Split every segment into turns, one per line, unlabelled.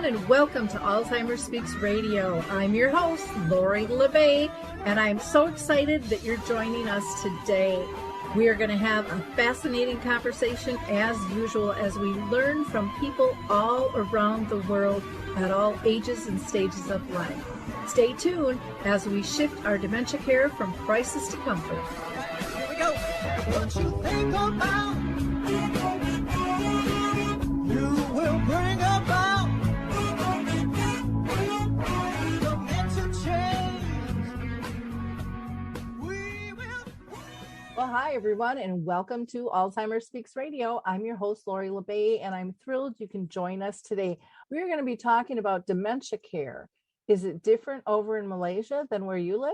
and welcome to Alzheimer Speaks Radio. I'm your host, Lori La Bey, and I'm so excited that you're joining us today. We are going to have a fascinating conversation as usual as we learn from people all around the world at all ages and stages of life. Stay tuned as we shift our dementia care from crisis to comfort.
Here we go. What you think about, you will bring about dementia change. We will.
Well, hi, everyone, and welcome to Alzheimer Speaks Radio. I'm your host, Lori La Bey, and I'm thrilled you can join us today. We're going to be talking about dementia care. Is it different over in Malaysia than where you live?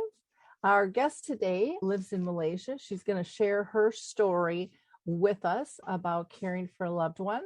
Our guest today lives in Malaysia. She's going to share her story with us about caring for a loved one.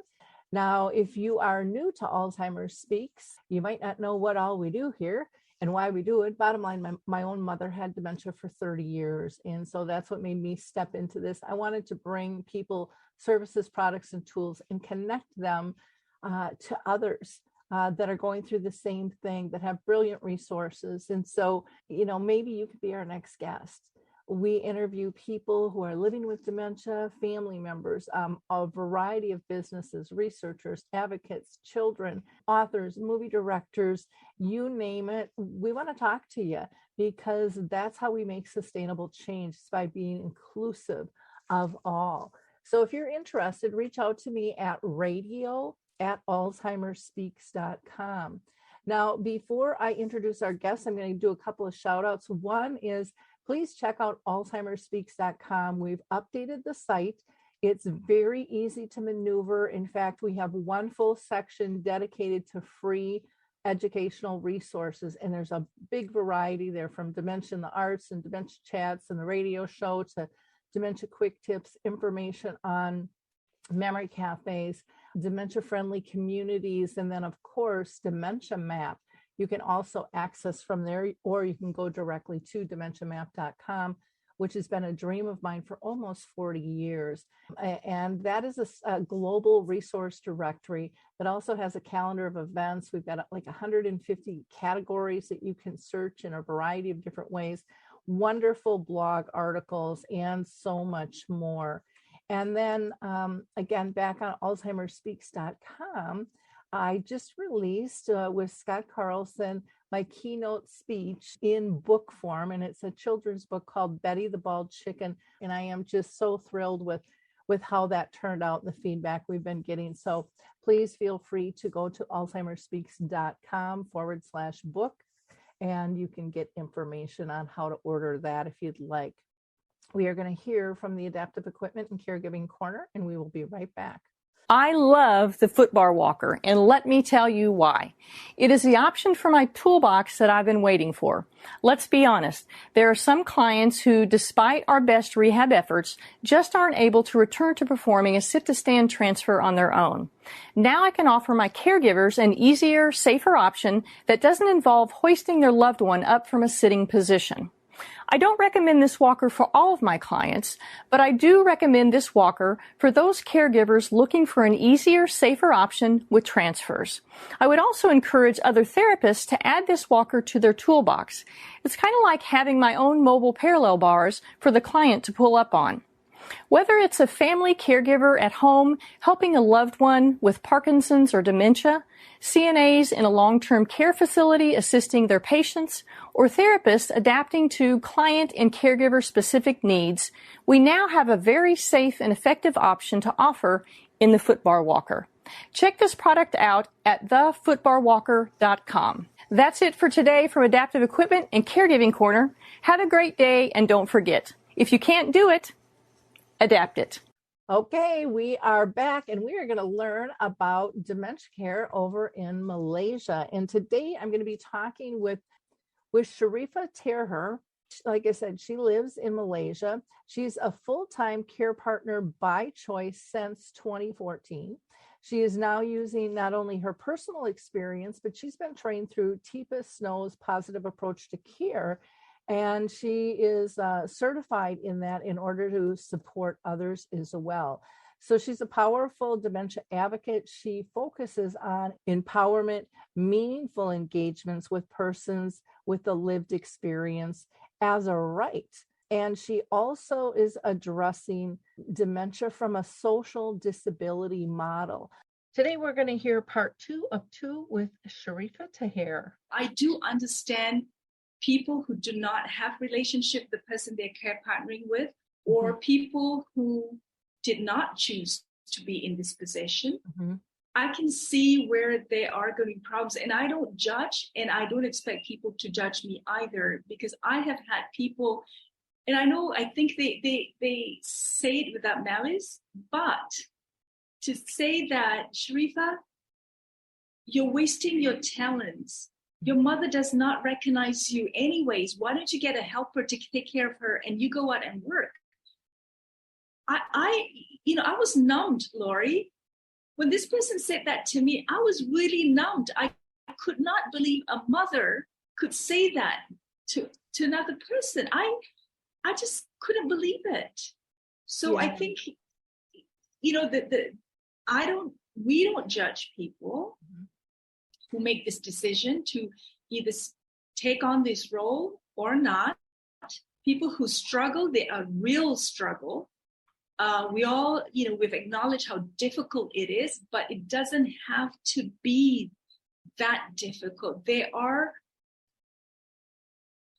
Now, if you are new to Alzheimer Speaks, you might not know what all we do here and why we do it. Bottom line, my own mother had dementia for 30 years. And so that's what made me step into this. I wanted to bring people services, products, and tools and connect them to others that are going through the same thing, that have brilliant resources. And so, maybe you could be our next guest. We interview people who are living with dementia, family members, a variety of businesses, researchers, advocates, children, authors, movie directors, you name it. We want to talk to you because that's how we make sustainable change, is by being inclusive of all. So if you're interested, reach out to me at radio@alzheimerspeaks.com. Now, before I introduce our guests, I'm going to do a couple of shout outs. One is, please check out alzheimerspeaks.com. We've updated the site. It's very easy to maneuver. In fact, we have one full section dedicated to free educational resources, and there's a big variety there, from dementia in the arts and dementia chats and the radio show to dementia quick tips, information on memory cafes, dementia-friendly communities, and then, of course, Dementia Map. You can also access from there, or you can go directly to dementiamap.com, which has been a dream of mine for almost 40 years. And that is a global resource directory that also has a calendar of events. We've got like 150 categories that you can search in a variety of different ways, wonderful blog articles, and so much more. And then, again, back on alzheimerspeaks.com, I just released with Scott Carlson my keynote speech in book form, and it's a children's book called Betty the Bald Chicken. And I am just so thrilled with how that turned out and the feedback we've been getting. So please feel free to go to alzheimerspeaks.com/book, and you can get information on how to order that if you'd like. We are going to hear from the Adaptive Equipment and Caregiving Corner, and we will be right back.
I love the footbar walker, and let me tell you why. It is the option for my toolbox that I've been waiting for. Let's be honest, there are some clients who, despite our best rehab efforts, just aren't able to return to performing a sit-to-stand transfer on their own. Now I can offer my caregivers an easier, safer option that doesn't involve hoisting their loved one up from a sitting position. I don't recommend this walker for all of my clients, but I do recommend this walker for those caregivers looking for an easier, safer option with transfers. I would also encourage other therapists to add this walker to their toolbox. It's kind of like having my own mobile parallel bars for the client to pull up on. Whether it's a family caregiver at home helping a loved one with Parkinson's or dementia, CNAs in a long-term care facility assisting their patients, or therapists adapting to client and caregiver-specific needs, we now have a very safe and effective option to offer in the footbar walker. Check this product out at thefootbarwalker.com. That's it for today from Adaptive Equipment and Caregiving Corner. Have a great day, and don't forget, if you can't do it, adapt it.
Okay, we are back, and we are going to learn about dementia care over in Malaysia. And today I'm going to be talking with Sharifah Tahir. Like I said, she lives in Malaysia. She's a full-time care partner by choice since 2014. She is now using not only her personal experience, but she's been trained through Teepa Snow's Positive Approach to Care. And she is certified in that in order to support others as well. So she's a powerful dementia advocate. She focuses on empowerment, meaningful engagements with persons with a lived experience as a right. And she also is addressing dementia from a social disability model. Today, we're going to hear part 2 of 2 with Sharifah Tahir.
I do understand people who do not have relationship with the person they're care partnering with, or people who did not choose to be in this position. I can see where there are going to be problems, and I don't judge, and I don't expect people to judge me either, because I have had people, and I think they say it without malice, but to say that, Sharifah, you're wasting your talents. Your mother does not recognize you anyways. Why don't you get a helper to take care of her and you go out and work? I was numbed, Lori. When this person said that to me, I was really numbed. I could not believe a mother could say that to another person. I just couldn't believe it. So I think, we don't judge people who make this decision to either take on this role or not. People who struggle, they are real struggle. We all, we've acknowledged how difficult it is, but it doesn't have to be that difficult. There are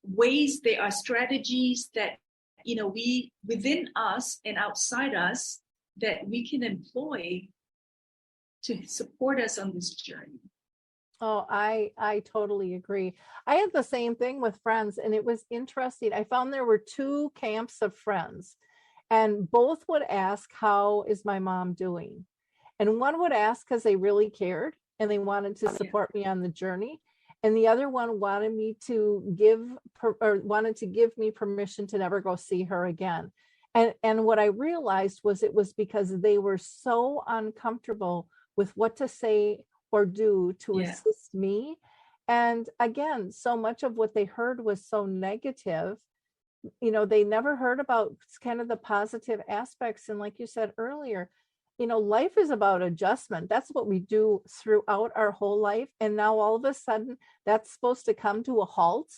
ways, there are strategies that, we within us and outside us that we can employ to support us on this journey.
Oh, I totally agree. I had the same thing with friends, and it was interesting. I found there were 2 camps of friends, and both would ask, how is my mom doing? And one would ask because they really cared and they wanted to support me on the journey. And the other one wanted to give me permission to never go see her again. And what I realized was it was because they were so uncomfortable with what to say or do to assist me. And again, so much of what they heard was so negative. They never heard about kind of the positive aspects. And like you said earlier, life is about adjustment. That's what we do throughout our whole life. And now all of a sudden that's supposed to come to a halt.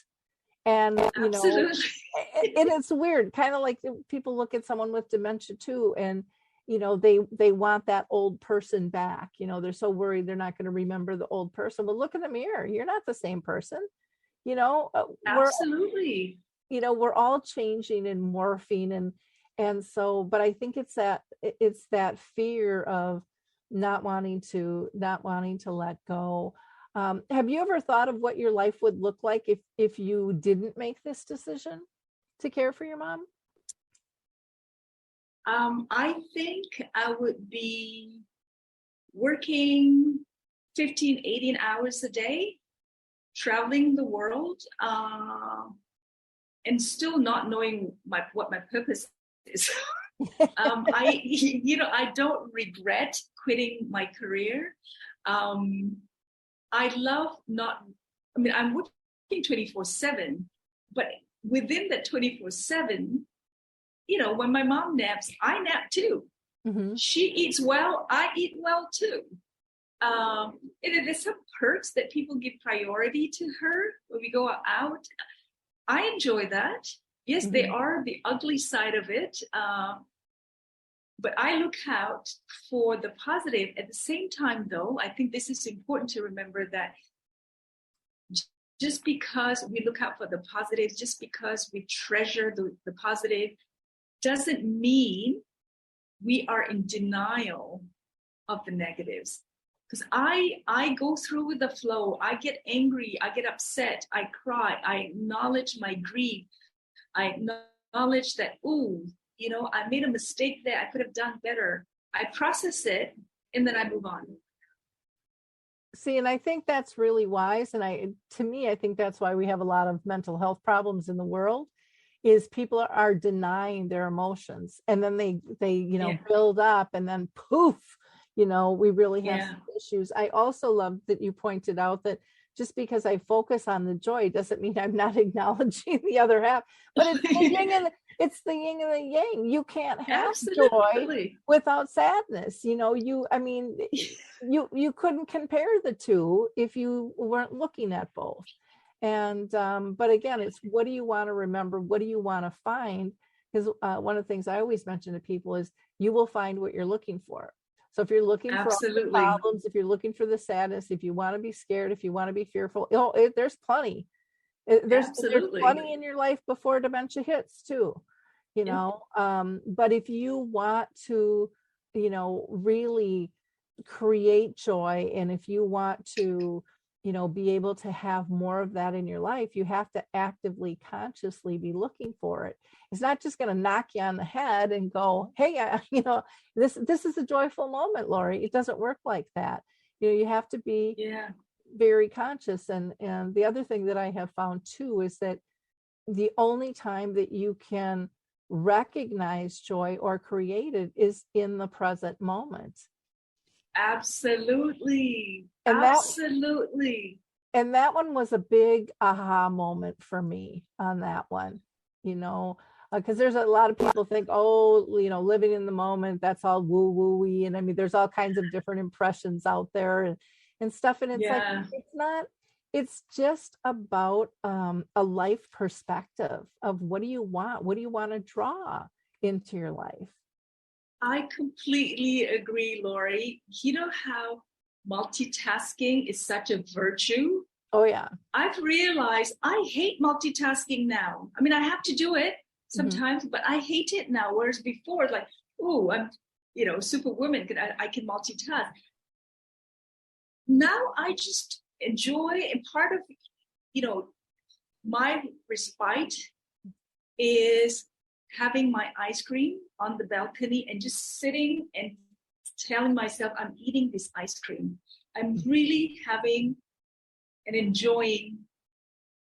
And, and it's weird, kind of like people look at someone with dementia too. And, they want that old person back. They're so worried they're not going to remember the old person. Well, look in the mirror. You're not the same person.
Absolutely.
We're all changing and morphing. And so, but I think it's that fear of not wanting to let go. Have you ever thought of what your life would look like if you didn't make this decision to care for your mom?
I think I would be working 15, 18 hours a day, traveling the world, and still not knowing what my purpose is. I don't regret quitting my career. I love I'm working 24/7, but within that 24/7, when my mom naps, I nap too. She eats well, I eat well too. And there's some perks that people give priority to her when we go out. I enjoy that. Yes, they are the ugly side of it. But I look out for the positive. At the same time, though, I think this is important to remember that just because we look out for the positives, just because we treasure the positive, doesn't mean we are in denial of the negatives. Because I go through with the flow. I get angry. I get upset. I cry. I acknowledge my grief. I acknowledge that, I made a mistake there. I could have done better. I process it, and then I move on.
See, and I think that's really wise. And I think that's why we have a lot of mental health problems in the world, is people are denying their emotions. And then they build up, and then poof, we really have some issues. I also love that you pointed out that just because I focus on the joy doesn't mean I'm not acknowledging the other half. But it's the yin and the yang. You can't have joy without sadness. You couldn't compare the two if you weren't looking at both. And but again, it's what do you want to remember? What do you want to find? Because one of the things I always mention to people is you will find what you're looking for. So if you're looking for all the problems, if you're looking for the sadness, if you want to be scared, if you want to be fearful, there's plenty. There's plenty in your life before dementia hits too, but if you want to, really create joy, and if you want to, be able to have more of that in your life, you have to actively, consciously be looking for it. It's not just going to knock you on the head and go, hey, this is a joyful moment, Lori. It doesn't work like that. You have to be very conscious. And the other thing that I have found too is that the only time that you can recognize joy or create it is in the present moment.
Absolutely.
And
Absolutely.
And that one was a big aha moment for me on that one, because there's a lot of people think, living in the moment, that's all woo-woo-y. And I mean, there's all kinds of different impressions out there and stuff. And it's like, it's not, it's just about a life perspective of what do you want? What do you want to draw into your life?
I completely agree, Lori. You know how multitasking is such a virtue?
Oh, yeah.
I've realized I hate multitasking now. I mean, I have to do it sometimes, but I hate it now. Whereas before, like, oh, I'm, superwoman, I can multitask. Now I just enjoy, and part of, my respite is having my ice cream on the balcony and just sitting and telling myself I'm eating this ice cream. I'm really having and enjoying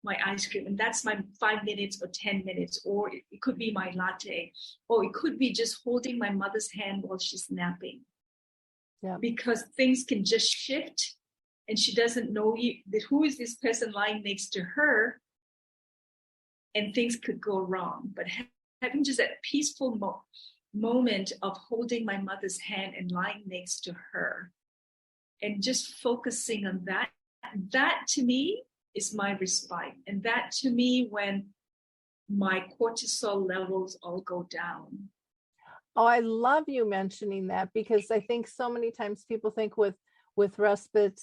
my ice cream. And that's my 5 minutes or 10 minutes, or it could be my latte, or it could be just holding my mother's hand while she's napping. Yeah. Because things can just shift and she doesn't know who is this person lying next to her, and things could go wrong. But having just that peaceful moment of holding my mother's hand and lying next to her and just focusing on that to me is my respite. And that to me, when my cortisol levels all go down.
Oh, I love you mentioning that, because I think so many times people think with respite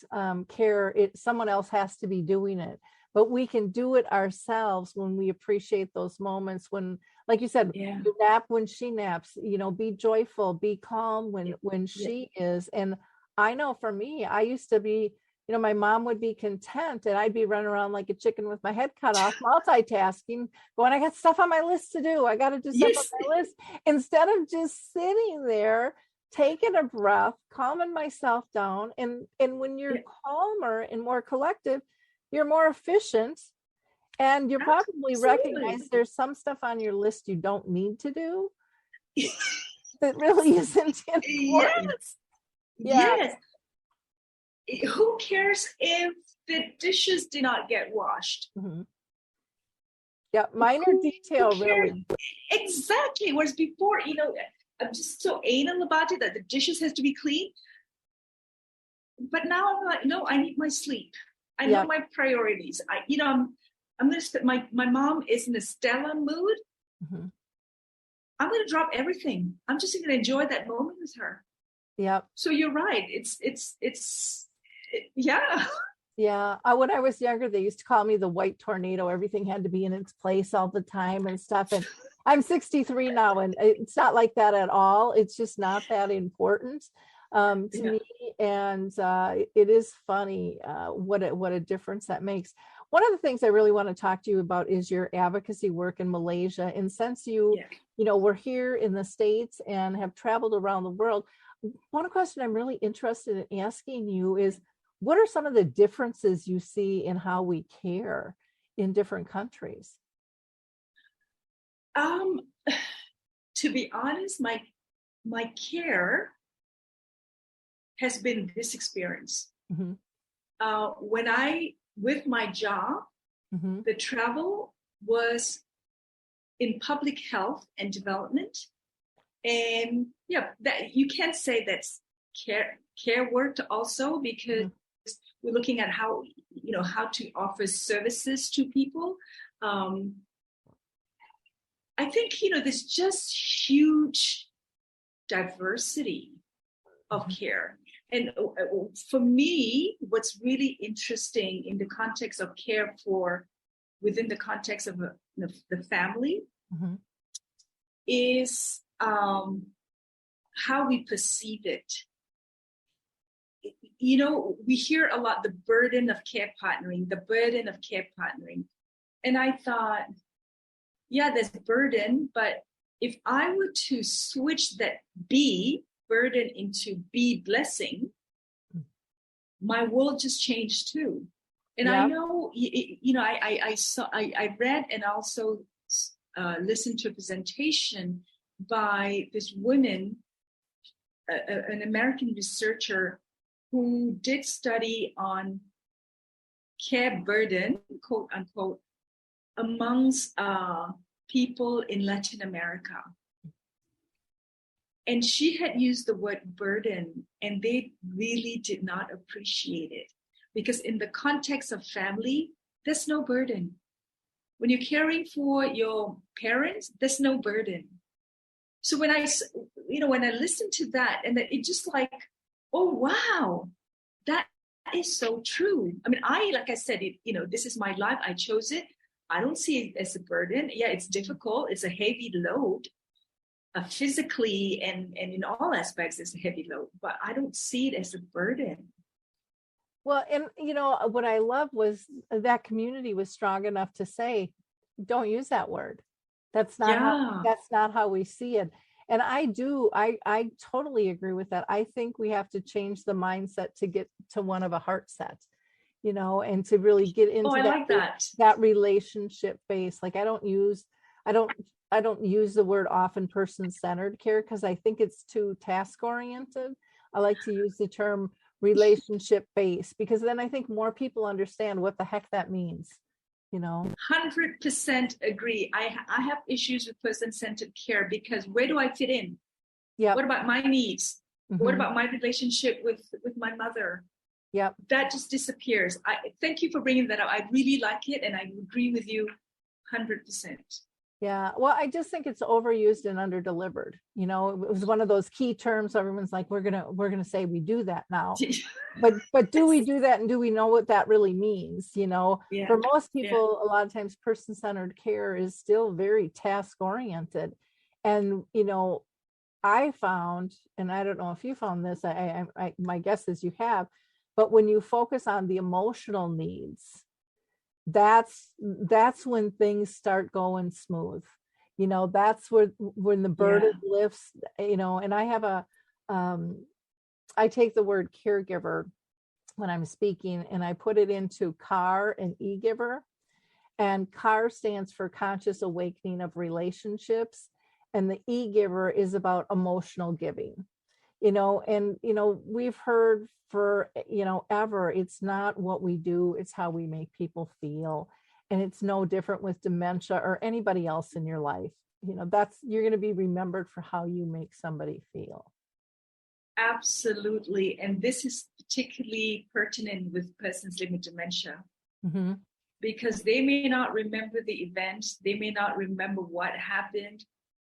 care, someone else has to be doing it. But we can do it ourselves when we appreciate those moments when, like you said, you nap when she naps, be joyful, be calm when she is. And I know for me, I used to be, my mom would be content and I'd be running around like a chicken with my head cut off, multitasking, going, I got stuff on my list to do. I got to do stuff on my list. Instead of just sitting there, taking a breath, calming myself down. And when you're calmer and more collective, you're more efficient, and you're probably recognize there's some stuff on your list you don't need to do that really isn't important.
Yes. Who cares if the dishes did not get washed?
Mm-hmm. Yeah, minor detail, really.
Exactly. Whereas before, I'm just so anal about it that the dishes has to be clean. But now I'm like, no, I need my sleep. I know my priorities. I'm going to spend, my mom is in a stellar mood. Mm-hmm. I'm going to drop everything. I'm just going to enjoy that moment with her.
Yeah.
So you're right. Yeah.
Yeah. When I was younger, they used to call me the white tornado. Everything had to be in its place all the time and stuff. And I'm 63 now, and it's not like that at all. It's just not that important to me. And it is funny what a difference that makes. One of the things I really want to talk to you about is your advocacy work in Malaysia. And since we're here in the States and have traveled around the world, one question I'm really interested in asking you is, what are some of the differences you see in how we care in different countries?
To be honest, my care has been this experience. Mm-hmm. When I with my job, the travel was in public health and development. And that you can't say that's care work also, because we're looking at how to offer services to people. I think, there's just huge diversity of care. And for me, what's really interesting in the context of care within the context of the family is how we perceive it. We hear a lot the burden of care partnering. And I thought, there's burden, but if I were to switch that B, burden, into B, blessing, my world just changed too. And I know, I read and also listened to a presentation by this woman, an American researcher who did study on care burden, quote unquote, amongst people in Latin America. And she had used the word burden, and they really did not appreciate it, because in the context of family, there's no burden. When you're caring for your parents, there's no burden. So when I listened to that, and that it just like, oh, wow, that is so true. I mean, like I said, this is my life. I chose it. I don't see it as a burden. Yeah, it's difficult. It's a heavy load. Physically and in all aspects, it's a heavy load, but I don't see it as a burden.
Well, and what I love was that community was strong enough to say, don't use that word. That's not how we see it. And I totally agree with that. I think we have to change the mindset to get to one of a heart set, and to really get into that relationship base. Like I don't use the word often person-centered care, because I think it's too task-oriented. I like to use the term relationship-based, because then I think more people understand what the heck that means.
100% agree. I have issues with person-centered care, because where do I fit in? Yeah. What about my needs? What about my relationship with my mother? Yeah. That just disappears. Thank you for bringing that up. I really like it, and I agree with you 100%.
Yeah. Well, I just think it's overused and underdelivered. It was one of those key terms. Everyone's like, we're gonna say we do that now, but do we do that, and do we know what that really means? For most people, a lot of times person-centered care is still very task-oriented. And I found, and I don't know if you found this, my guess is you have, but when you focus on the emotional needs, that's when things start going smooth. That's when the burden lifts, and I have I take the word caregiver when I'm speaking, and I put it into CAR and e-giver. And CAR stands for conscious awakening of relationships, and the e-giver is about emotional giving. We've heard for ever, it's not what we do, it's how we make people feel. And it's no different with dementia or anybody else in your life. You're going to be remembered for how you make somebody feel.
Absolutely. And this is particularly pertinent with persons living with dementia, because they may not remember the events, they may not remember what happened,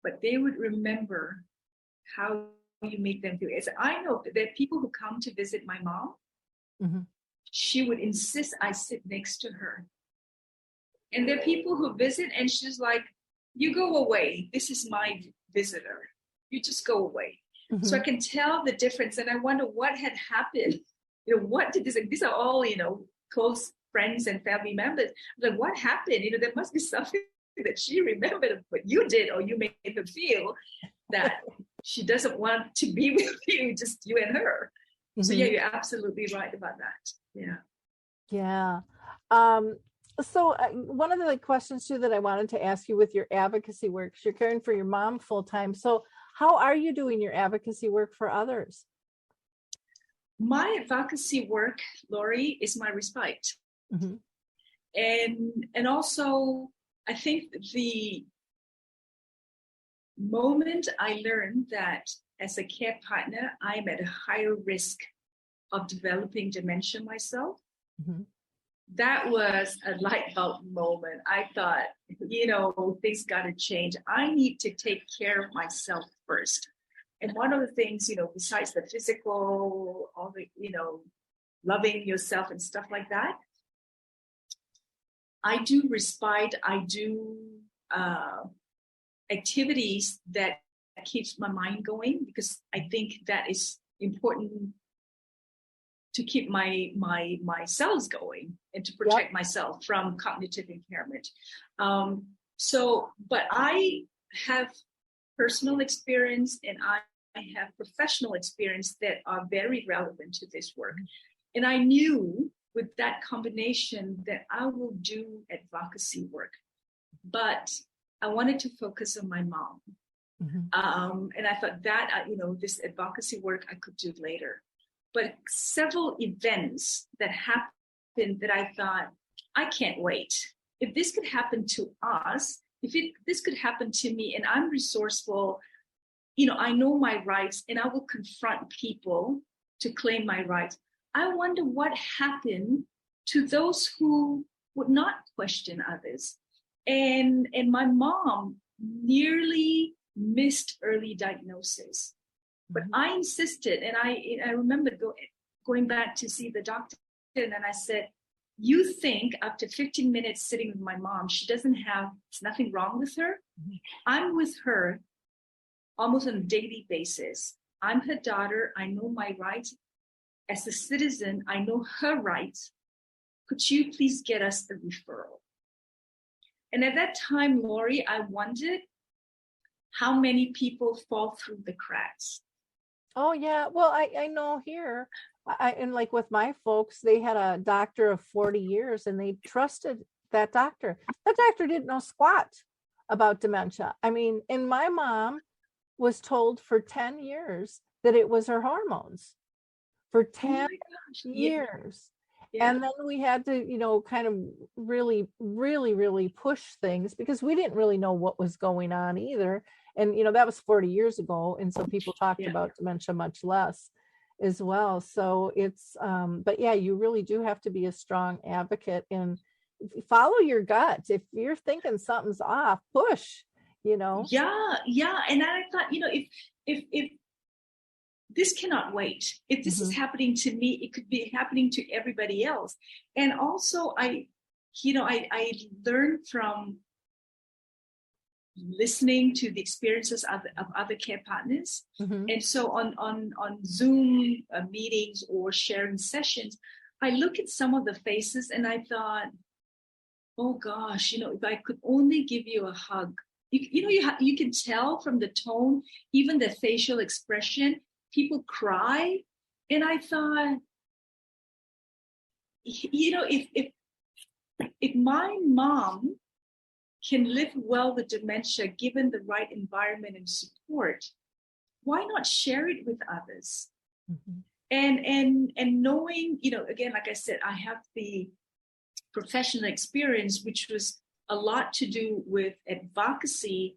but they would remember how you make them feel. As I know that there are people who come to visit my mom. She would insist I sit next to her. And there are people who visit and she's like, you go away. This is my visitor. You just go away. So I can tell the difference. And I wonder what had happened. What did this, these are all, close friends and family members. Like, what happened? There must be something that she remembered what you did, or you made her feel that she doesn't want to be with you, just you and her. So you're absolutely right about that.
Yeah. So one of the questions too that I wanted to ask you with your advocacy work, you're caring for your mom full time. So how are you doing your advocacy work for others?
My advocacy work, Lori, is my respite.
Mm-hmm.
And also, I think the moment I learned that as a care partner, I'm at a higher risk of developing dementia myself,
Mm-hmm.
that was a light bulb moment. I thought, things got to change. I need to take care of myself first. And one of the things, besides the physical, all the, loving yourself and stuff like that, I do respite. I do activities that keeps my mind going, because I think that is important to keep my cells going and to protect myself from cognitive impairment. But I have personal experience and I have professional experience that are very relevant to this work. And I knew with that combination that I will do advocacy work, but I wanted to focus on my mom. Mm-hmm. And I thought that, this advocacy work I could do later. But several events that happened that I thought, I can't wait. If this could happen to us, this could happen to me, and I'm resourceful, I know my rights, and I will confront people to claim my rights. I wonder what happened to those who would not question others. And my mom nearly missed early diagnosis. But I insisted, and I remember going back to see the doctor, and then I said, you think after 15 minutes sitting with my mom, there's nothing wrong with her? Mm-hmm. I'm with her almost on a daily basis. I'm her daughter. I know my rights. As a citizen, I know her rights. Could you please get us a referral? And at that time, Lori, I wondered how many people fall through the cracks.
Oh, yeah. Well, I know here, and like with my folks, they had a doctor of 40 years and they trusted that doctor. That doctor didn't know squat about dementia. I mean, and my mom was told for 10 years that it was her hormones. For 10 years. Yeah. And then we had to, kind of really, really, really push things because we didn't really know what was going on either. And, that was 40 years ago. And so people talked about dementia much less as well. So it's, but yeah, you really do have to be a strong advocate and follow your gut. If you're thinking something's off, push,
Yeah. And I thought, if this cannot wait. If this is happening to me, it could be happening to everybody else. And also I learned from listening to the experiences of other care partners. Mm-hmm. And so on Zoom meetings or sharing sessions, I look at some of the faces and I thought, oh gosh, if I could only give you a hug. You can tell from the tone, even the facial expression, people cry. And I thought, if my mom can live well with dementia, given the right environment and support, why not share it with others? Mm-hmm. And knowing, again, like I said, I have the professional experience, which was a lot to do with advocacy.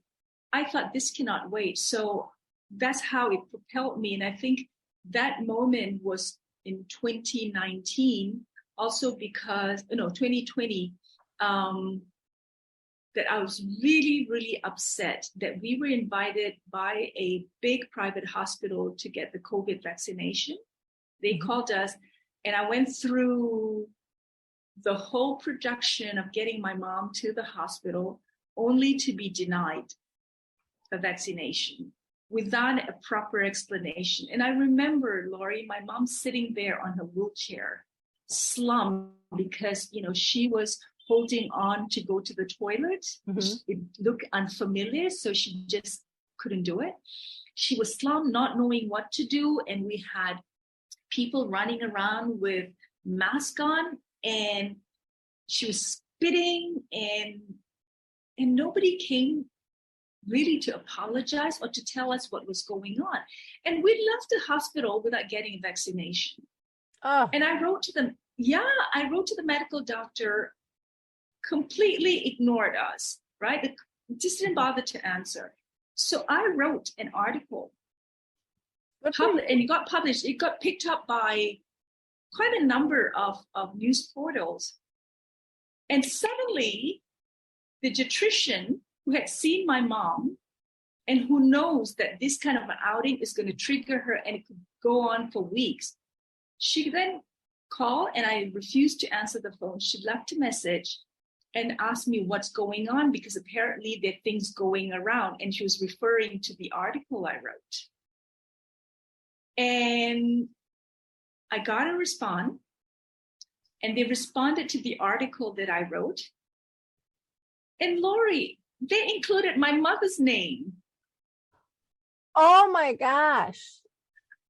I thought this cannot wait. So that's how it propelled me. And I think that moment was in 2019, also because, 2020, that I was really, really upset that we were invited by a big private hospital to get the COVID vaccination. They called us, and I went through the whole production of getting my mom to the hospital only to be denied a vaccination without a proper explanation. And I remember, Lori, my mom sitting there on her wheelchair, slumped because, she was holding on to go to the toilet. Mm-hmm. It looked unfamiliar, so she just couldn't do it. She was slumped, not knowing what to do. And we had people running around with masks on, and she was spitting, and nobody came really to apologize or to tell us what was going on. And we left the hospital without getting a vaccination. Oh. And I wrote to them, I wrote to the medical doctor, completely ignored us, right? Just didn't bother to answer. So I wrote an article, and it got published. It got picked up by quite a number of news portals. And suddenly, the geriatrician who had seen my mom and who knows that this kind of an outing is going to trigger her and it could go on for weeks, she then called, and I refused to answer the phone. She left a message and asked me what's going on, because apparently there are things going around, and she was referring to the article I wrote. And I got a response, and they responded to the article that I wrote. And Lori, they included my mother's name.
Oh my gosh.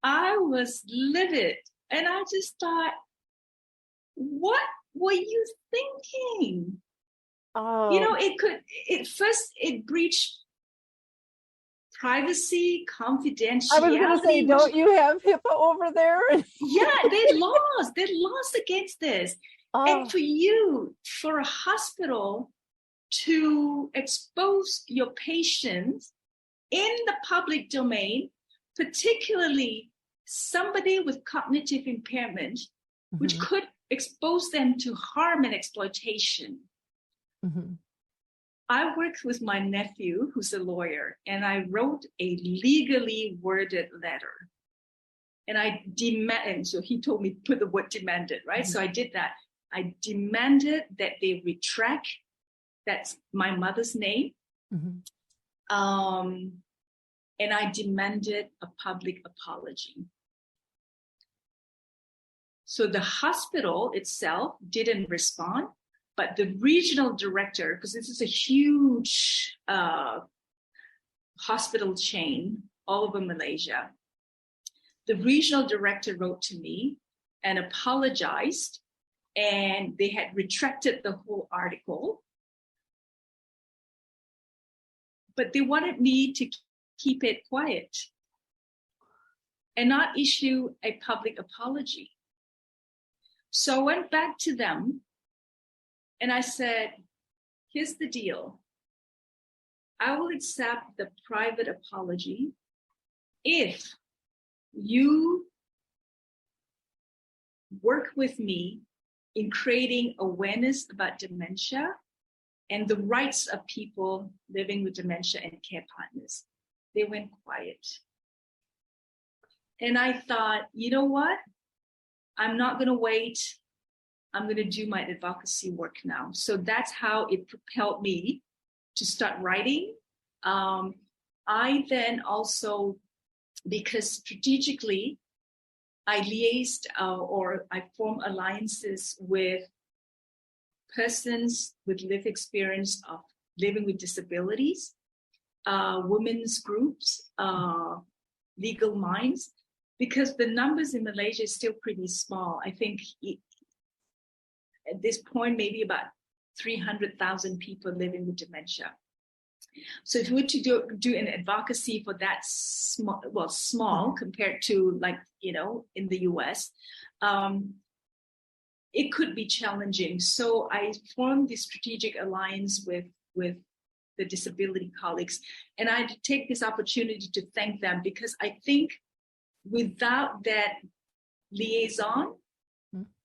I was livid, and I just thought, what were you thinking?
Oh.
You know, it breached privacy, confidentiality.
I was going to say, don't you have HIPAA over there?
Yeah, they lost against this. And for a hospital to expose your patients in the public domain, particularly somebody with cognitive impairment, which could expose them to harm and exploitation. I worked with my nephew, who's a lawyer, and I wrote a legally worded letter. And so he told me to put the word demanded, right? So I did that. I demanded that they retract, that's my mother's name. And I demanded a public apology. So the hospital itself didn't respond, but the regional director, because this is a huge hospital chain all over Malaysia, the regional director wrote to me and apologized, and they had retracted the whole article. But they wanted me to keep it quiet and not issue a public apology. So I went back to them and I said, here's the deal. I will accept the private apology if you work with me in creating awareness about dementia and the rights of people living with dementia and care partners. They went quiet. And I thought, you know what? I'm not going to wait. I'm going to do my advocacy work now. So that's how it propelled me to start writing. I then also, because strategically, I liaised or I formed alliances with persons with lived experience of living with disabilities, women's groups, legal minds, because the numbers in Malaysia is still pretty small. I think at this point, maybe about 300,000 people living with dementia. So if we were to do an advocacy for that small compared to in the US, it could be challenging. So I formed this strategic alliance with the disability colleagues. And I take this opportunity to thank them, because I think without that liaison,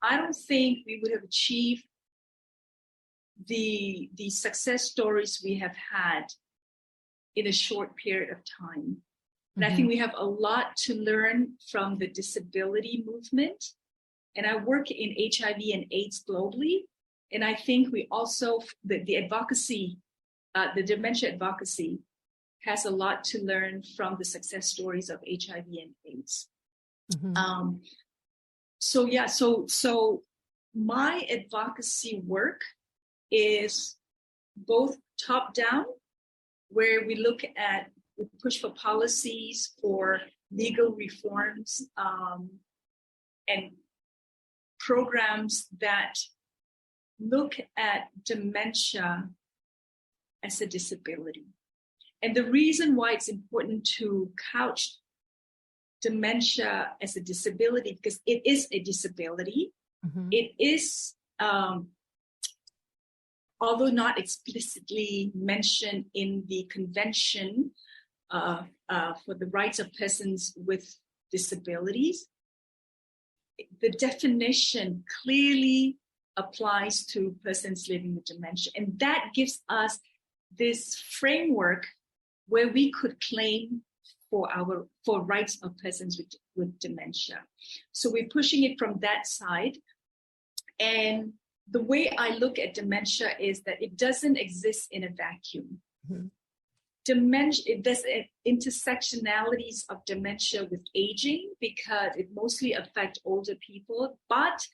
I don't think we would have achieved the success stories we have had in a short period of time. And I think we have a lot to learn from the disability movement. And I work in HIV and AIDS globally. And I think we also, the advocacy, the dementia advocacy has a lot to learn from the success stories of HIV and AIDS. So my advocacy work is both top down, where we push for policies for legal reforms and programs that look at dementia as a disability. And the reason why it's important to couch dementia as a disability, because it is a disability, It is, although not explicitly mentioned in the Convention for the Rights of Persons with Disabilities, the definition clearly applies to persons living with dementia. And that gives us this framework where we could claim for rights of persons with dementia. So we're pushing it from that side. And the way I look at dementia is that it doesn't exist in a vacuum. Dementia, there's intersectionalities of dementia with aging because it mostly affects older people, but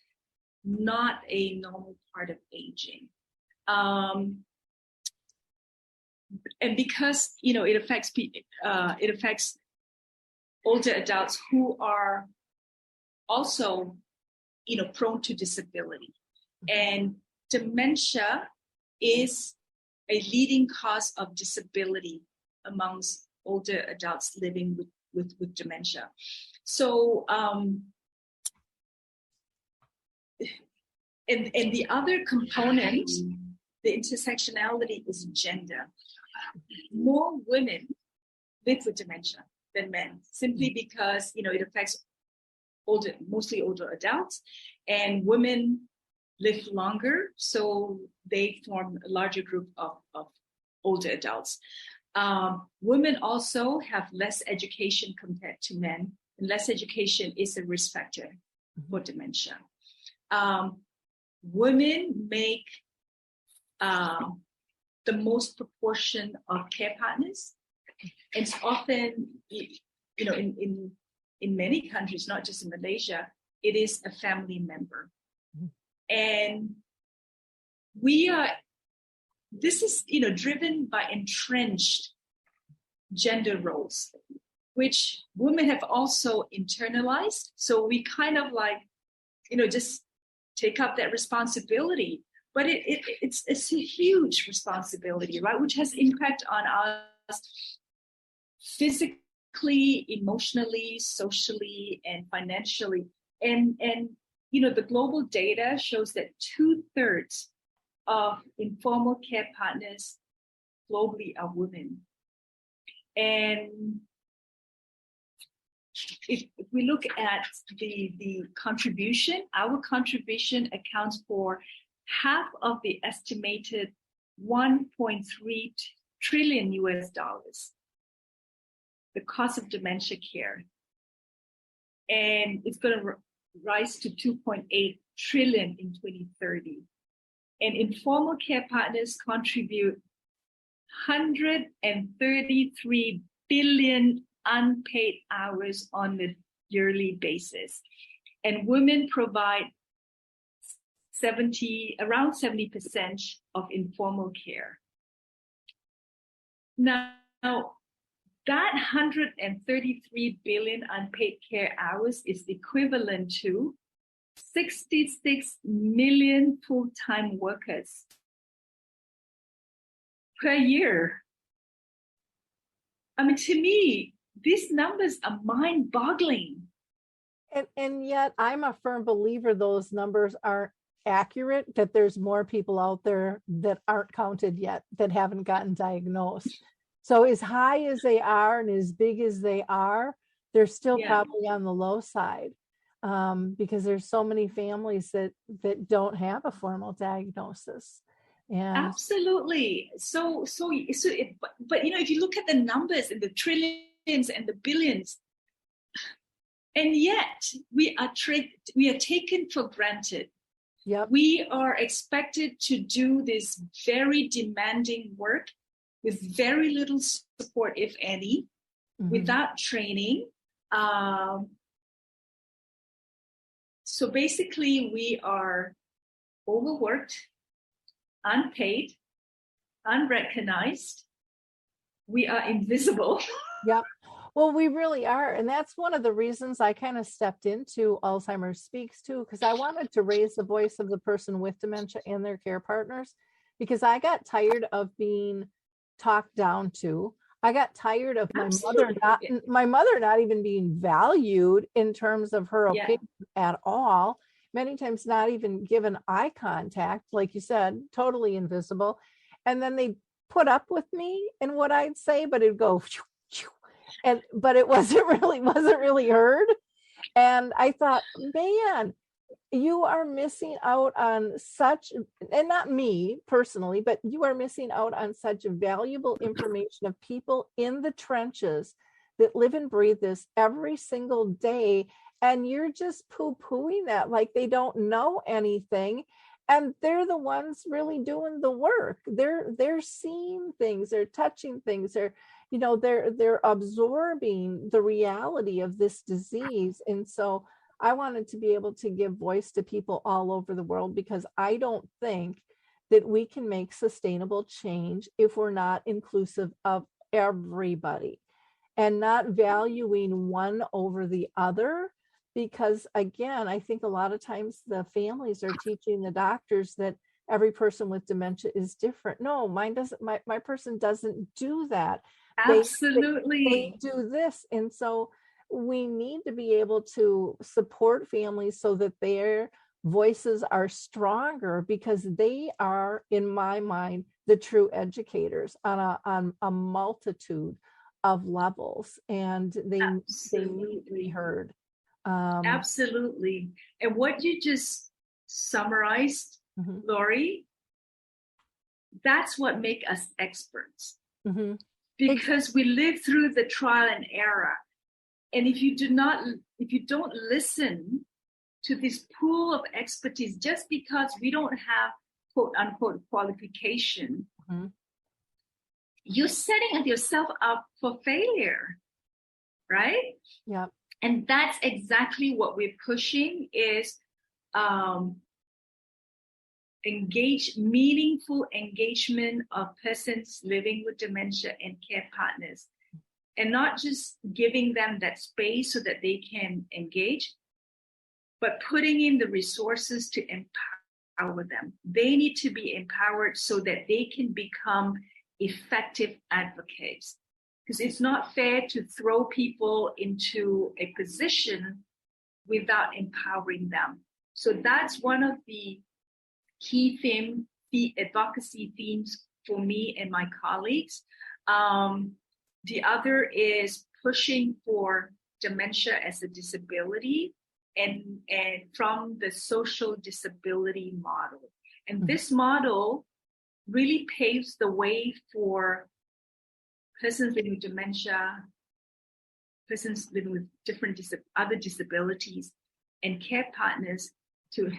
not a normal part of aging. And because, it affects older adults who are also, prone to disability. And dementia is a leading cause of disability amongst older adults living with dementia. So, and the other component, the intersectionality, is gender. More women live with dementia than men, simply because, it affects mostly older adults, and women live longer, so they form a larger group of older adults. Women also have less education compared to men, and less education is a risk factor for dementia. Women make the most proportion of care partners. It's often, in many countries, not just in Malaysia, it is a family member. And this is, driven by entrenched gender roles, which women have also internalized. So we kind of just take up that responsibility. But it's a huge responsibility, right? Which has impact on us physically, emotionally, socially, and financially. And the global data shows that 2/3 of informal care partners globally are women. And if we look at the contribution, our contribution accounts for half of the estimated $1.3 trillion the cost of dementia care. And it's going to rise to 2.8 trillion in 2030. And informal care partners contribute 133 billion unpaid hours on a yearly basis. And women provide around 70% of informal care. Now, that 133 billion unpaid care hours is equivalent to 66 million full-time workers per year. I mean, to me, these numbers are mind-boggling.
And yet I'm a firm believer those numbers aren't accurate, that there's more people out there that aren't counted yet, that haven't gotten diagnosed. So as high as they are and as big as they are, they're still probably on the low side, because there's so many families that don't have a formal diagnosis. And
absolutely. So but if you look at the numbers in the trillions and the billions, and yet we are taken for granted.
Yep.
We are expected to do this very demanding work with very little support, if any, without training. So basically, we are overworked, unpaid, unrecognized. We are invisible.
Yep. Well, we really are. And that's one of the reasons I kind of stepped into Alzheimer's Speaks too, because I wanted to raise the voice of the person with dementia and their care partners, because I got tired of being talked down to. I got tired of my mother not even being valued in terms of her opinion at all. many times not even given eye contact, like you said, totally invisible. And then they put up with me and what I'd say, but it'd go, but it wasn't really heard. And I thought, man, you are missing out on such, and not me personally, but you are missing out on such valuable information of people in the trenches that live and breathe this every single day. And you're just poo-pooing that like they don't know anything. And they're the ones really doing the work. They're seeing things, they're touching things, they're absorbing the reality of this disease. And so I wanted to be able to give voice to people all over the world, because I don't think that we can make sustainable change if we're not inclusive of everybody and not valuing one over the other. Because again, I think a lot of times the families are teaching the doctors that every person with dementia is different. No, mine doesn't, my person doesn't do that.
Absolutely.
They do this. And so we need to be able to support families so that their voices are stronger, because they are, in my mind, the true educators on a multitude of levels, and they need to be heard.
Absolutely. And what you just summarized, Lori, that's what makes us experts. Because we live through the trial and error. And if you don't listen to this pool of expertise, just because we don't have quote unquote qualification, you're setting yourself up for failure, right?
Yeah.
And that's exactly what we're pushing is meaningful engagement of persons living with dementia and care partners. And not just giving them that space so that they can engage, but putting in the resources to empower them. They need to be empowered so that they can become effective advocates. Because it's not fair to throw people into a position without empowering them. So that's one of the key advocacy themes for me and my colleagues. The other is pushing for dementia as a disability and from the social disability model. And this model really paves the way for persons living with dementia, persons living with different other disabilities, and care partners to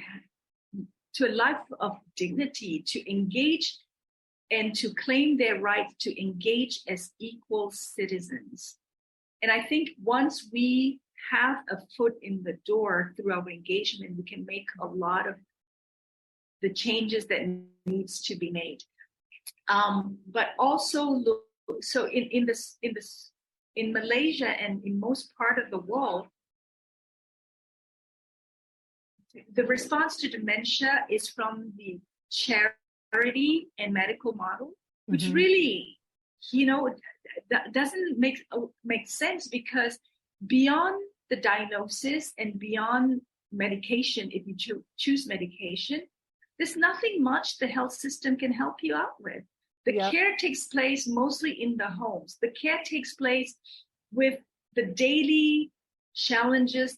a life of dignity, to engage and to claim their right to engage as equal citizens. And I think once we have a foot in the door through our engagement, we can make a lot of the changes that needs to be made. But also, so in Malaysia and in most part of the world, the response to dementia is from the charity and medical model, which really, doesn't make sense, because beyond the diagnosis and beyond medication, if you choose medication, there's nothing much the health system can help you out with. The care takes place mostly in the homes. The care takes place with the daily challenges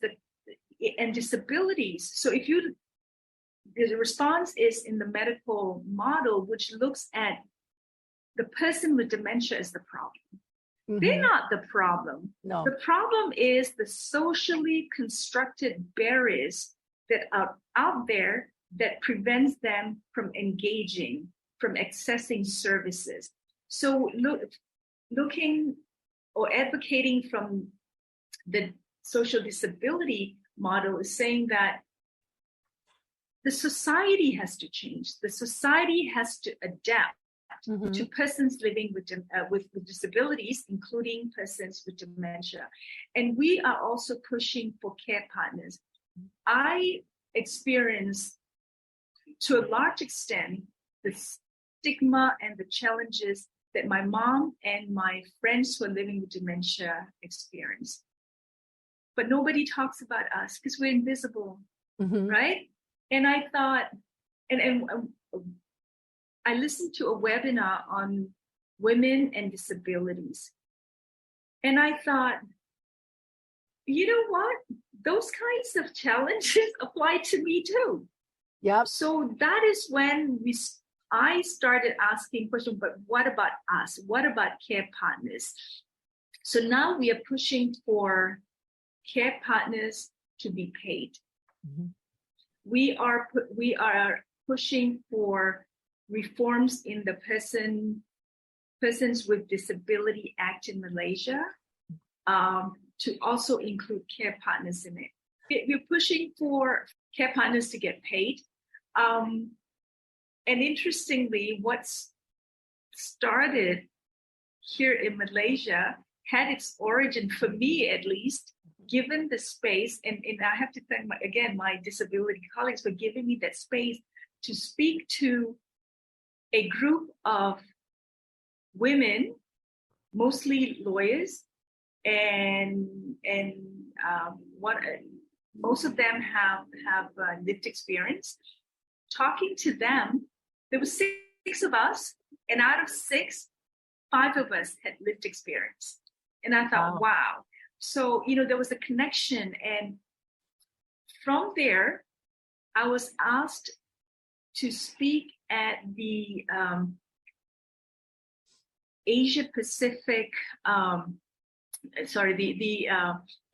and disabilities. So the response is in the medical model, which looks at the person with dementia as the problem. They're not the problem.
No.
The problem is the socially constructed barriers that are out there that prevents them from engaging, from accessing services. So looking or advocating from the social disability model is saying that the society has to change. The society has to adapt to persons living with disabilities, including persons with dementia. And we are also pushing for care partners. I experience, to a large extent, the stigma and the challenges that my mom and my friends who are living with dementia experience. But nobody talks about us because we're invisible. right? And I thought, and I listened to a webinar on women and disabilities. And I thought, you know what? Those kinds of challenges apply to me too.
Yep.
So that is when I started asking questions, but what about us? What about care partners? So now we are pushing for care partners to be paid. We are pushing for reforms in the Persons with Disability Act in Malaysia, to also include care partners in it. We're pushing for care partners to get paid. And interestingly, what's started here in Malaysia had its origin, for me at least, given the space, and I have to thank my disability colleagues for giving me that space to speak to a group of women, mostly lawyers, and most of them have lived experience. Talking to them, there were 6 of us, and out of 6, 5 of us had lived experience. And I thought, wow. So, there was a connection. And from there, I was asked to speak at the Asia Pacific, the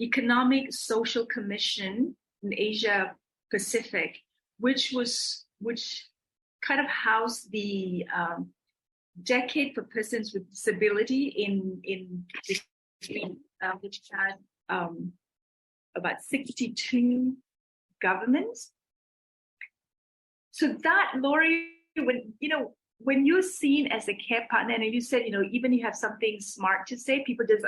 Economic Social Commission in Asia Pacific, which kind of housed the Decade for Persons with Disability which had about 62 governments. So that, Lori, when you're seen as a care partner, and you said, even you have something smart to say, people just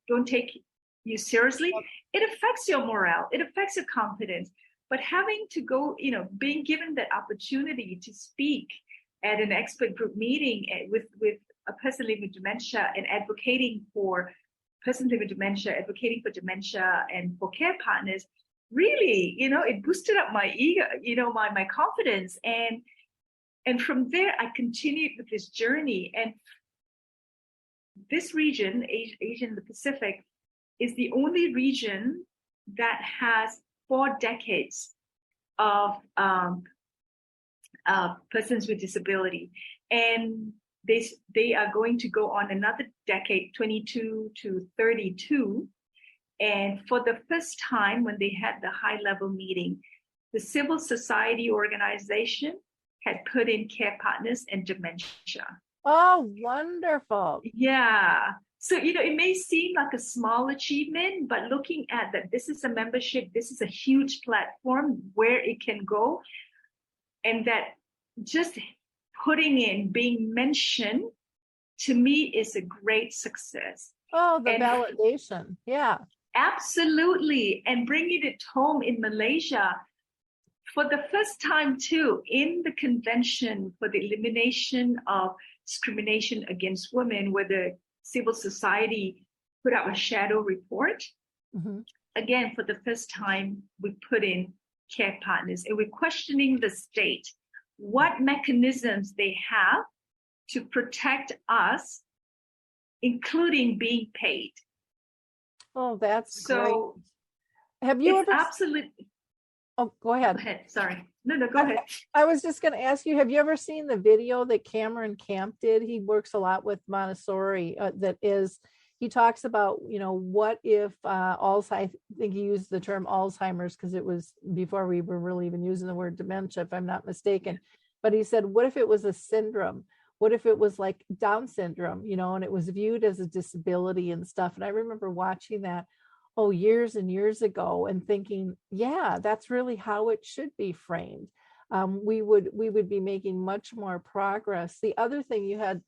don't take you seriously. It affects your morale. It affects your confidence. But having to go, being given that opportunity to speak at an expert group meeting with a person living with dementia and advocating for person living with dementia, advocating for dementia and for care partners, really, it boosted up my ego, my confidence. And from there, I continued with this journey. And this region, Asia and the Pacific, is the only region that has 4 decades of persons with disability. And they are going to go on another decade, 22 to 32. And for the first time, when they had the high-level meeting, the civil society organization had put in care partners and dementia.
Oh, wonderful.
Yeah. So, it may seem like a small achievement, but looking at that, this is a membership, this is a huge platform where it can go. And that just being mentioned, to me, is a great success.
Oh, the validation. Yeah.
Absolutely. And bringing it home in Malaysia, for the first time too, in the Convention for the Elimination of Discrimination Against Women, where the civil society put out a shadow report. Again, for the first time, we put in care partners, and we're questioning the state, what mechanisms they have to protect us, including being paid.
Oh, that's
so
great. Have you ever
absolutely?
Oh, go ahead.
Go ahead. Sorry. No, go ahead.
I was just going to ask you, have you ever seen the video that Cameron Camp did? He works a lot with Montessori. He talks about, what if Alzheimer's, I think he used the term Alzheimer's because it was before we were really even using the word dementia, if I'm not mistaken. But he said, what if it was a syndrome? What if it was like Down syndrome, and it was viewed as a disability and stuff? And I remember watching that, years and years ago, and thinking, yeah, that's really how it should be framed. We would be making much more progress. The other thing you had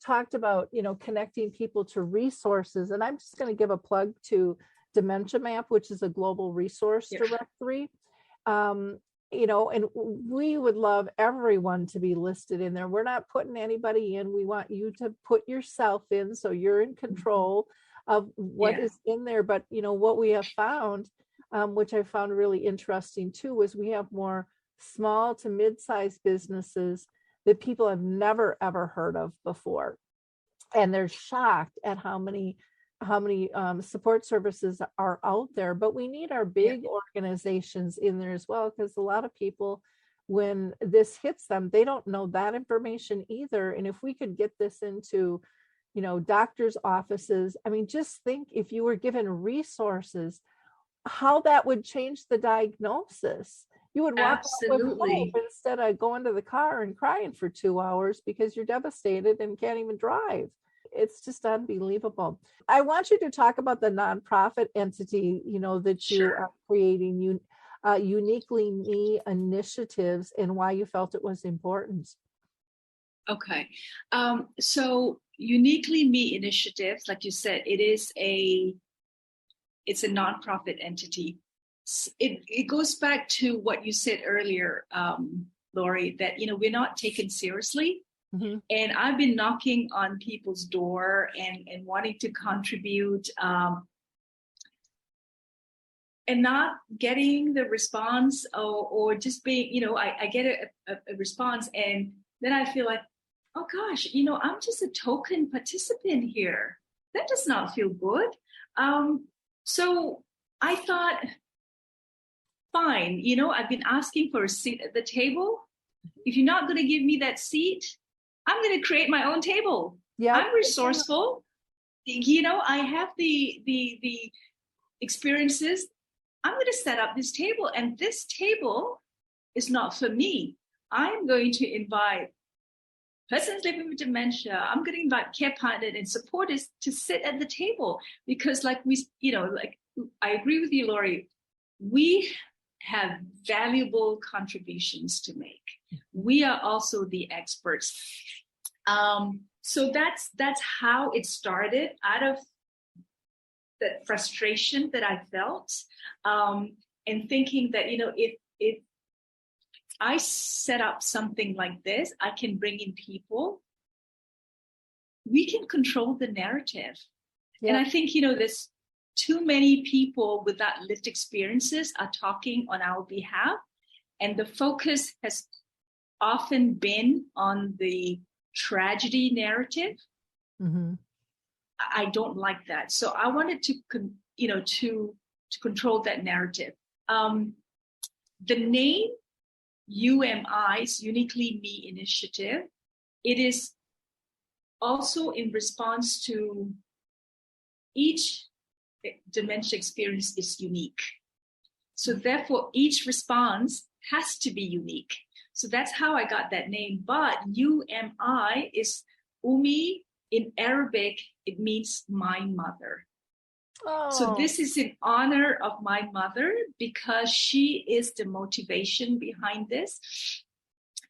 talked about, connecting people to resources, and I'm just going to give a plug to Dementia Map, which is a global resource directory. And we would love everyone to be listed in there. We're not putting anybody in. We want you to put yourself in, so you're in control of what is in there. But what we have found which I found really interesting too, was we have more small to mid-sized businesses that people have never ever heard of before, and they're shocked at how many support services are out there. But we need our big organizations in there as well, because a lot of people, when this hits them, they don't know that information either. And if we could get this into, doctors' offices, I mean, just think if you were given resources, how that would change the diagnosis. You would walk out with hope instead of going to the car and crying for 2 hours because you're devastated and can't even drive. It's just unbelievable. I want you to talk about the nonprofit entity, that you are creating, Uniquely Me initiatives, and why you felt it was important.
Okay. So Uniquely Me initiatives, like you said, it's a nonprofit entity. It goes back to what you said earlier, Lori, that, we're not taken seriously. Mm-hmm. And I've been knocking on people's door and wanting to contribute, and not getting the response, or just being, I get a response, and then I feel like, oh gosh, I'm just a token participant here. That does not feel good. So I thought, fine, I've been asking for a seat at the table. If you're not going to give me that seat, I'm going to create my own table. Yeah, I'm resourceful. I have the experiences. I'm going to set up this table, and this table is not for me. I'm going to invite persons living with dementia. I'm going to invite care partners and supporters to sit at the table, because I agree with you, Lori, we have valuable contributions to make. We are also the experts. So that's how it started, out of the frustration that I felt, and thinking that, if I set up something like this, I can bring in people, we can control the narrative. Yeah. And I think, there's too many people with that lived experiences are talking on our behalf. And the focus has often been on the tragedy narrative. Mm-hmm. I don't like that. So I wanted to control that narrative. The name UMI's Uniquely Me initiative, it is also in response to each dementia experience is unique. So therefore, each response has to be unique. So that's how I got that name. But UMI is Umi in Arabic. It means my mother. Oh. So this is in honor of my mother, because she is the motivation behind this.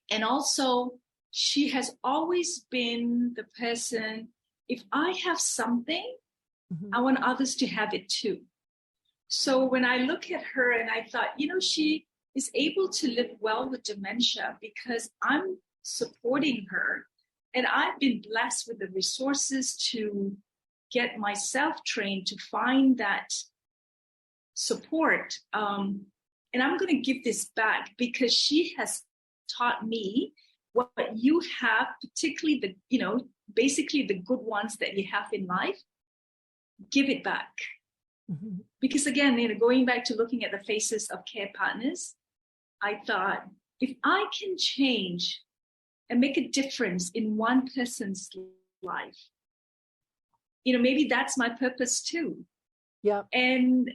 And also, she has always been the person, if I have something, I want others to have it too. So when I look at her and I thought, she is able to live well with dementia because I'm supporting her. And I've been blessed with the resources to get myself trained to find that support. And I'm going to give this back, because she has taught me what you have, particularly basically the good ones that you have in life. Give it back. Mm-hmm. Because again, going back to looking at the faces of care partners, I thought, if I can change and make a difference in one person's life, maybe that's my purpose too. Yeah. And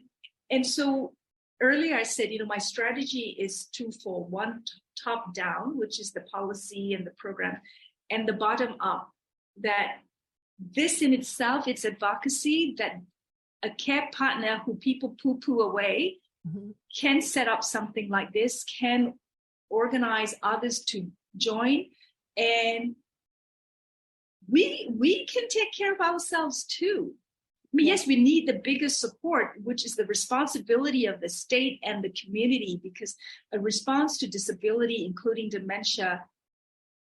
so earlier I said, my strategy is twofold: one, top down, which is the policy and the program, and the bottom up, that this in itself, it's advocacy, that a care partner who people poo-poo away can set up something like this, can organize others to join, and we can take care of ourselves too. I mean, yes, we need the biggest support, which is the responsibility of the state and the community, because a response to disability, including dementia,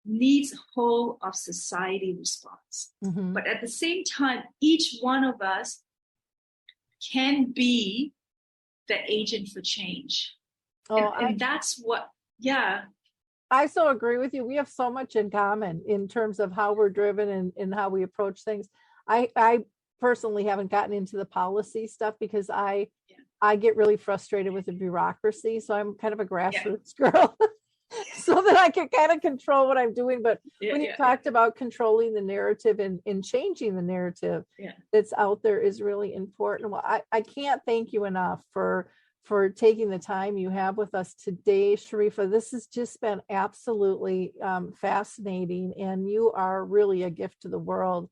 needs whole of society response. Mm-hmm. But at the same time, each one of us can be the agent for change.
Oh,
And that's what, yeah.
I so agree with you. We have so much in common in terms of how we're driven and how we approach things. I personally haven't gotten into the policy stuff because I get really frustrated with the bureaucracy. So I'm kind of a grassroots girl so that I can kind of control what I'm doing. But when you talked about controlling the narrative and changing the narrative that's out there is really important. Well, I can't thank you enough for taking the time you have with us today, Sharifah. This has just been absolutely fascinating, and you are really a gift to the world.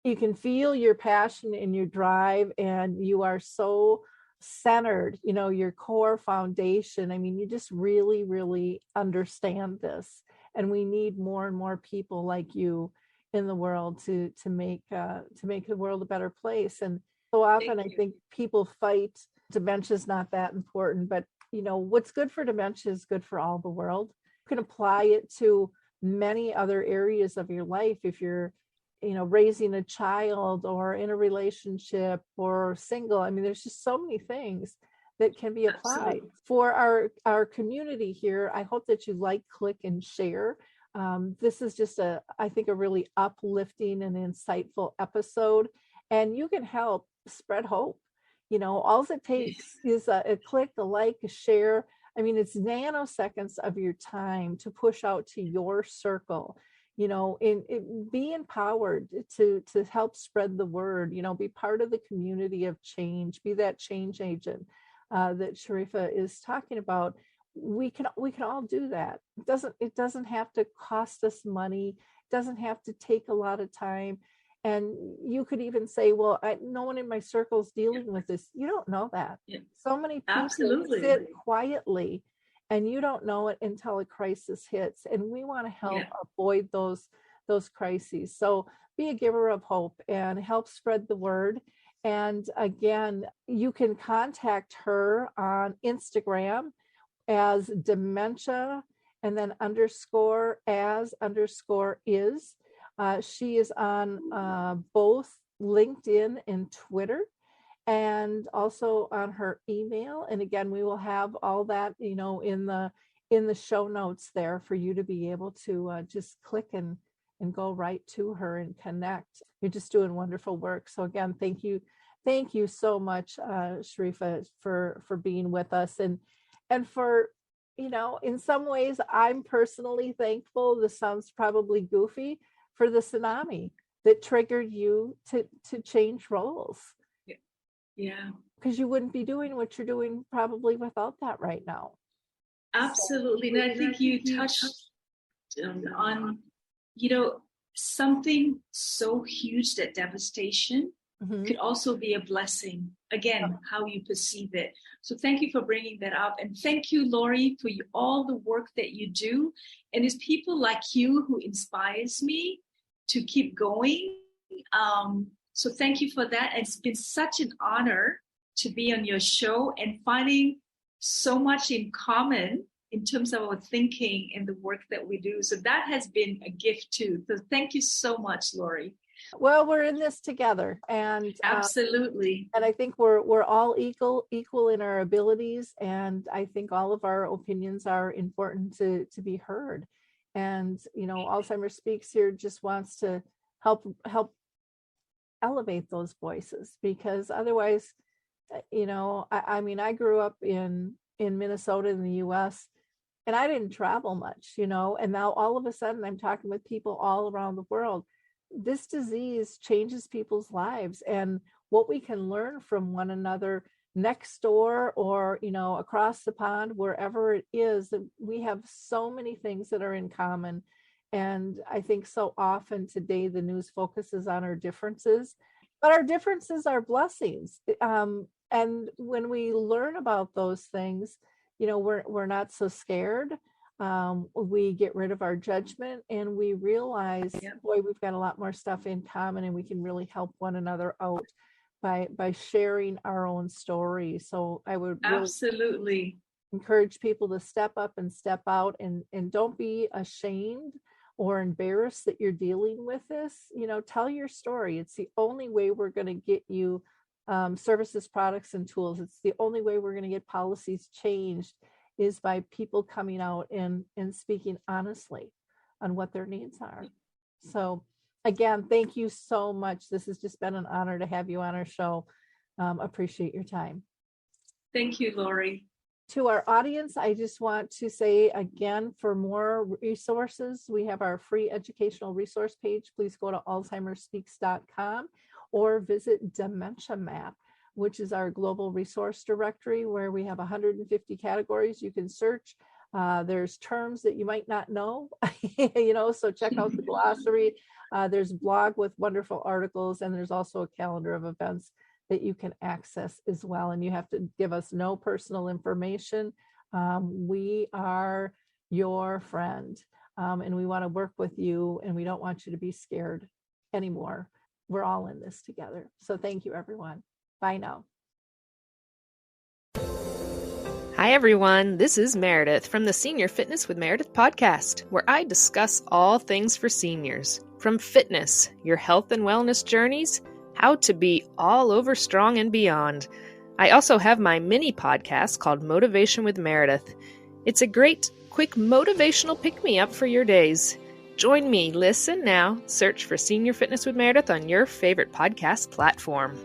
You can feel your passion and your drive, and you are so centered, your core foundation. I mean, you just really, really understand this, and we need more and more people like you in the world to make the world a better place. And so often I think people fight dementia is not that important, but what's good for dementia is good for all the world. You can apply it to many other areas of your life if you're raising a child or in a relationship or single. I mean, there's just so many things that can be applied. Absolutely. For our community here, I hope that you like, click, and share. This is just I think a really uplifting and insightful episode, and you can help spread hope. All it takes is a click, a like, a share. I mean, it's nanoseconds of your time to push out to your circle. Be empowered to help spread the word. Be part of the community of change. Be that change agent that Sharifah is talking about. We can all do that. It doesn't have to cost us money. It doesn't have to take a lot of time. And you could even say, well, no one in my circle is dealing with this. You don't know that. Yeah. So many people sit quietly and you don't know it until a crisis hits. And we want to help avoid those crises. So be a giver of hope and help spread the word. And again, you can contact her on Instagram as dementia and then _as_is. She is on both LinkedIn and Twitter, and also on her email. And again, we will have all that, in the show notes there for you to be able to just click and go right to her and connect. You're just doing wonderful work. So again, thank you so much, Sharifah, for being with us, and for, in some ways, I'm personally thankful. This sounds probably goofy, for the tsunami that triggered you to change roles.
Yeah.
Because you wouldn't be doing what you're doing probably without that right now.
Absolutely. And I think you touched on, something so huge that devastation could also be a blessing. Again, how you perceive it. So thank you for bringing that up. And thank you, Lori, for all the work that you do. And it's people like you who inspires me to keep going. So thank you for that. It's been such an honor to be on your show and finding so much in common in terms of our thinking and the work that we do. So that has been a gift too. So thank you so much, Lori.
Well, we're in this together, and
absolutely.
And I think we're all equal in our abilities, and I think all of our opinions are important to be heard. And Alzheimer Speaks here just wants to help elevate those voices, because otherwise, I mean, I grew up in Minnesota in the U.S. and I didn't travel much, and now all of a sudden I'm talking with people all around the world. This disease changes people's lives, and what we can learn from one another next door or, across the pond, wherever it is, that we have so many things that are in common. And I think so often today the news focuses on our differences, but our differences are blessings. And when we learn about those things, we're not so scared. We get rid of our judgment and we realize, boy, we've got a lot more stuff in common, and we can really help one another out by sharing our own story. So I would really
absolutely
encourage people to step up and step out, and don't be ashamed or embarrassed that you're dealing with this. Tell your story. It's the only way we're going to get you services, products, and tools. It's the only way we're going to get policies changed is by people coming out and speaking honestly on what their needs are. So again, thank you so much. This has just been an honor to have you on our show. Appreciate your time.
Thank you, Lori.
To our audience, I just want to say again, for more resources, we have our free educational resource page. Please go to alzheimerspeaks.com or visit Dementia Map, which is our global resource directory where we have 150 categories you can search. There's terms that you might not know, so check out the glossary. There's a blog with wonderful articles, and there's also a calendar of events that you can access as well. And you have to give us no personal information. We are your friend, and we want to work with you, and we don't want you to be scared anymore. We're all in this together. So thank you, everyone. Bye now.
Hi, everyone. This is Meredith from the Senior Fitness with Meredith podcast, where I discuss all things for seniors, from fitness, your health and wellness journeys, how to be all over strong and beyond. I also have my mini podcast called Motivation with Meredith. It's a great, quick motivational pick-me-up for your days. Join me, listen now, search for Senior Fitness with Meredith on your favorite podcast platform.